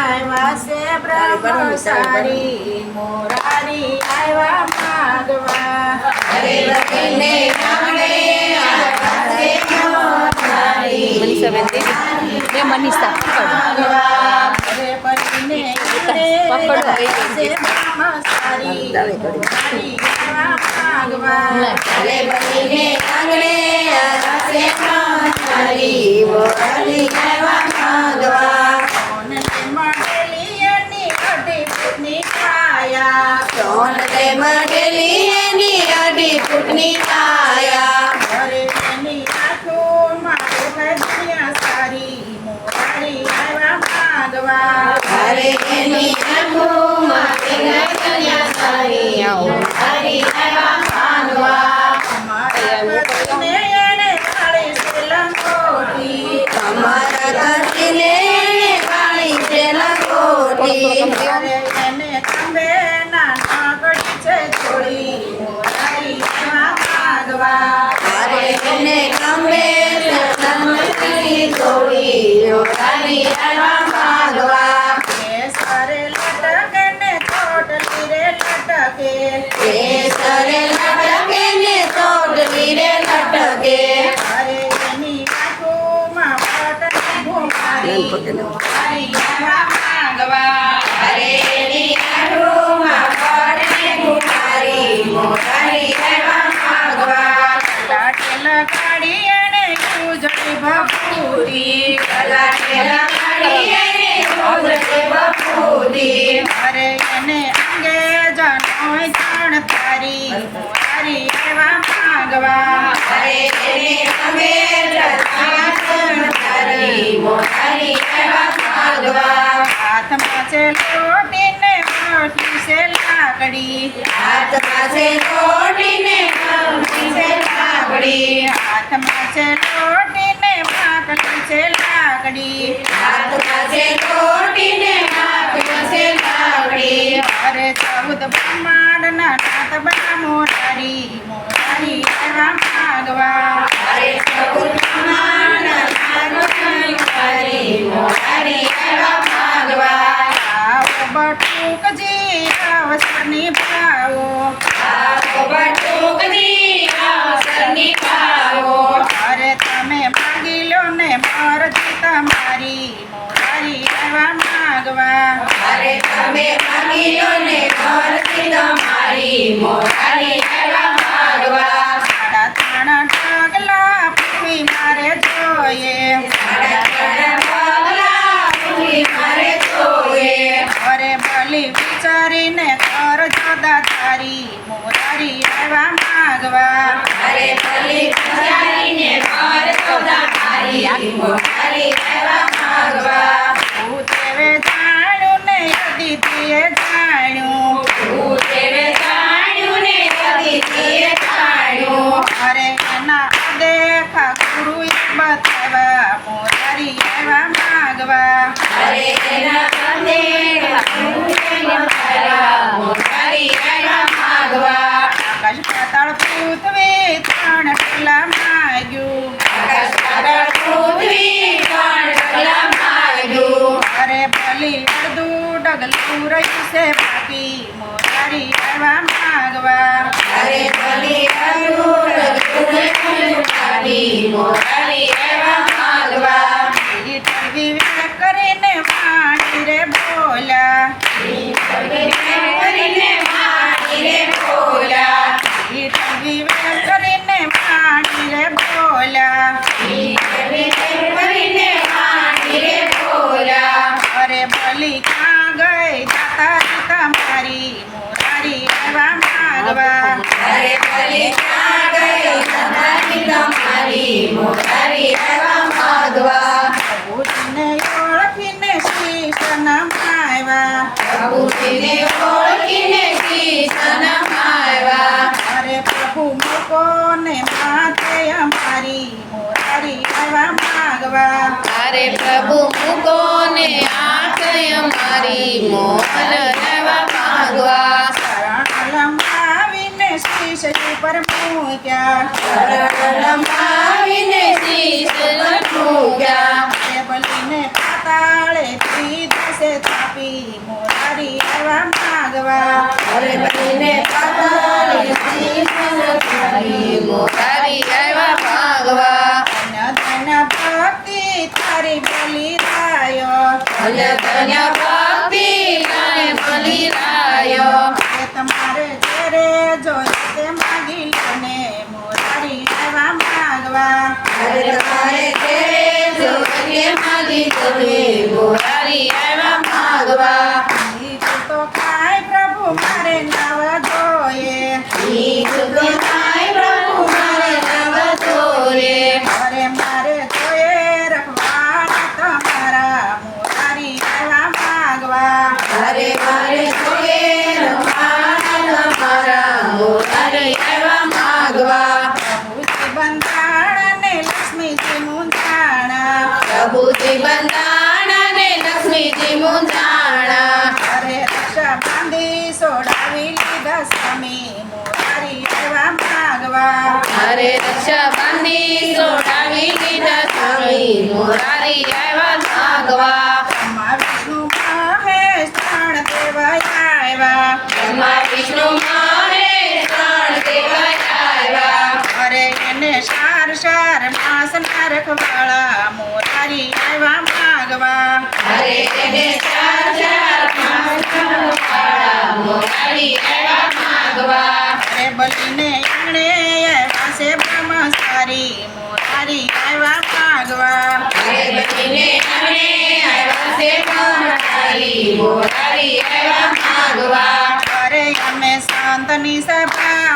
આવ્યા છે બ્રહ્મચારી મોરારી આવ્યા માગવા હરિભક્તિને આંગણે આવ્યા છે મોરારી મનીષાબેન દેવી બે મનીષા પકડો હરે પતિને પકડો બ્રહ્મચારી મોરારી આવ્યા માગવા હરિભક્તિને આંગણે આવ્યા છે મોરારી મોરારી આવ્યા માગવા સોનને મળેલી એની અઢી ફૂટની કાયા સોનલે મળેલી એની અઢી ફૂટની કાયા હરે એની આંખોમાં દેખાય દુનિયા સારી મોરારી આવ્યા માગવા હરે એની આંખોમાં દેખાય દુનિયા સારી મોરારી આવ્યા માગવા અમારા પતિને એણે કાળી છે લંગોટી અમારા ઘરને કાળી છે લંગોટી હરે એને ખંભે નાનકડી છે થોડી મોરારી આવ્યા માગવા હરે એને ખંભે સતનની થોડી મોરારી આવ્યા માગવા કેસરે લટકે ને ચોટલી રે લટકે કેસરે લટકે ને ચોટલી રે લટકે હરે એની આંખોમાં પટની ભૂમારી મોરારી આવ્યા માગવા હરે એની આંખોમાં પડને ગુમારી મોરારી આવ્યા માગવા લાટેલ કાઢી એને ઉજળી ભભૂરી કલાટેલા કાઢી એને ઉજળી બપૂરી હરે એને અંગે જનોય જાણ તારી મોરારી આવ્યા માગવા હરે એને અમે જતાન તારી મોરારી આવ્યા માગવા હાથમાં છે લોટીને મોટી છે લાકડી હાથમાં છે લોટીને મોટી છે લાકડી હાથમાં છે લોટીને માકડી છે લાકડી હાથમાં છે લોટીને માખણ છે લાકડી અરે 14 બ્રહ્માંડના નાથ બના મોરારી મોરારી આવ્યા માગવા હરે સકુલમાના નાગોરી મોરારી આવ્યા માગવા આવો બટુકજી અવસરની ભાવો આવો બટુકની અવસરની પાવો અરે તમે માંગી લો ને મરજી તમારી મોરારી આવ્યા માગવા હરે તમે માંગી લો ને મરજી તમારી મોરારી આવ્યા માગવા સાડા 3 ઢગલા પૃથ્વી મારે જોઈએ સાડા 3 પગલા પૂરી મારે જોઈએ અરે બલી વિચારીને કર જોદા તારી મોરારી આવ્યા માગવા હરે ભલી વિચારીને કર જોદા મારી મોરારી આવ્યા માગવા ભૂતેવે જાણ્યું ને અદિતિએ જાણ્યું તું તેરે જાણ્યું ને અદિતિએ જાણ્યું અરે એના દેખા ગુરુએ બતાવ્યા મોરારી આવ્યા માગવા હરે એના કંદે મોરારી આવ્યા માગવા આકાશ પાતાળ પૃથ્વી 3 ઢગલા માગ્યું આકાશ પાતાળ પૃથ્વી ત્રણ ઢગલા માગ્યું અરે ભલી અડધું ડગલું રહ્યું છે બાકી મોરારી આવ્યા માગવા હરે ભલી મોરારી આવ્યા માગવા વિવેક કરીને વાણી રે બોલ્યા કરીને મારી રે બોલ્યા વિવેક કરીને વાણી રે બોલ્યા કરીને મારી રે બોલ્યા અરે ભલી ક્યાં ગઈ દાતારી તમારી મોરારી આવ્યા માગવા હરે ભલી ક્યાં ગઈ તમારી મોરારી આવ્યા માગવા પ્રભુજીને ઓળખીને શીશ નમાવ્યા પ્રભુજીને ઓળખીને શીશ નમાવ્યા અરે પ્રભુ મૂકો ને માથે અમારી મોરારી આવ્યા માગવા અરે પ્રભુ મૂકો ને આંખ અમારી મોહન રહેવા માંગવા શરણ લંબાવીને શીશ ઉપર મૂક્યા શરણ લંબાવીને શીશ મૂક્યા બલીને પાતાળે થી દસે આપી મોરારી આવ્યા માગવા અરે બનીને પાતાળી શ્રી મોરારી આવ્યા ભાગવા ધન્ય ધન્ય ભક્તિ તારી બલી રાયો ધન્ય ધન્ય ભક્તિ અને બલી રાયો એ તમારે ઘેરે જોઈ તે માગી લો ને મોરારી આવ્યા માગવા અરે તમારે ઘેરે જોઈને માગી તમે મોરારી આવ્યા માગવા બીજું તો કાંઈ પ્રભુ મારે નવ જોઈએ બીજું તો કાંઈ પ્રભુ મારે નવ જોઈએ અરે મારે જોઈએ રખવાના તમારા મોરારી આવ્યા માગવા અરે મારે જોઈએ રમવાના તમારા મોરારી આવ્યા માગવા પ્રભુજી બંધાણ અને લક્ષ્મીજી મૂંઝાણા પ્રભુજી બંધાણા ને લક્ષ્મીજી મૂંઝાણા અરે રક્ષા બાંધી સોડાવી લીધા સ્વામી મોરારી આવ્યા માગવા અરે રક્ષા બાંધી સોડાવી લીધા સ્વામી મોરારી આવ્યા માગવા બ્રહ્મા વિષ્ણુ મહેશ ત્રણ દેવા આવ્યા બ્રહ્મા વિષ્ણુ મહેશ ત્રણ દેવાય આવ્યા અરે એને સાર સાર માસ ના રખવાળા મોરારી આવ્યા માગવા અરે એને ચાર ચાર પાંચ વાળા મોરારી આવ્યા માગવા અરે બલીને એમણે આવ્યા છે બ્રહ્મચારી મોરારી આવ્યા માગવા અરે બનીને અમે આવ્યા છે મોરારી મોરારી આવ્યા માગવા અરે અમે સંતની સભા